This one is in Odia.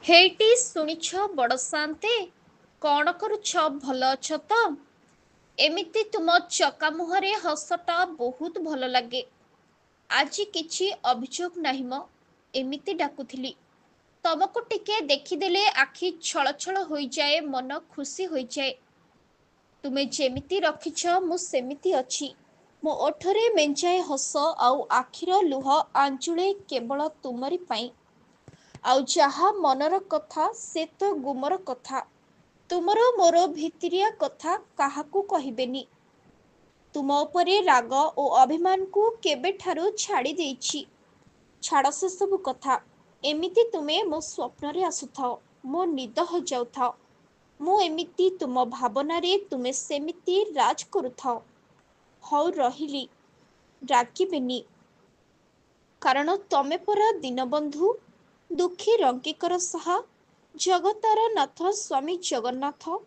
ହେଇଟି ଶୁଣିଛ ବଡ଼ ସାନ୍ତେ, କଣ କରୁଛ ଭଲ ଅଛ ତ? ଏମିତି ତୁମ ଚକା ମୁହଁରେ ହସଟା ବହୁତ ଭଲ ଲାଗେ। ଆଜି କିଛି ଅଭିଯୋଗ ନାହିଁ ମ, ଏମିତି ଡାକୁଥିଲି। ତମକୁ ଟିକେ ଦେଖିଦେଲେ ଆଖି ଛଳଛଳ ହୋଇଯାଏ, ମନ ଖୁସି ହୋଇଯାଏ। ତୁମେ ଯେମିତି ରଖିଛ ମୁଁ ସେମିତି ଅଛି। ମୋ ଓଠରେ ମେଞ୍ଚାଏ ହସ ଆଉ ଆଖିର ଲୁହ ଆଞ୍ଜୁଳେ କେବଳ ତୁମରି ପାଇଁ। ଆଉ ଯାହା ମନର କଥା ସେ ତ ଗୁମର କଥା। ତୁମର ମୋର ଭିତିରିଆ କଥା କାହାକୁ କହିବେନି। ତୁମ ଉପରେ ରାଗ ଓ ଅଭିମାନକୁ କେବେଠାରୁ ଛାଡ଼ି ଦେଇଛି। ଛାଡ଼ ସେସବୁ କଥା। ଏମିତି ତୁମେ ମୋ ସ୍ୱପ୍ନରେ ଆସୁଥାଅ, ମୋ ନିଦ ହଜାଉଥାଅ। ମୁଁ ଏମିତି ତୁମ ଭାବନାରେ, ତୁମେ ସେମିତି ରାଜ କରୁଥାଅ। ହଉ ରହିଲି, ରାଗିବେନି। କାରଣ ତମେ ପରା ଦୀନବନ୍ଧୁ, ଦୁଃଖୀ ରଙ୍କିଙ୍କର ସାହା, ଜଗତର ନାଥ ସ୍ୱାମୀ ଜଗନ୍ନାଥ।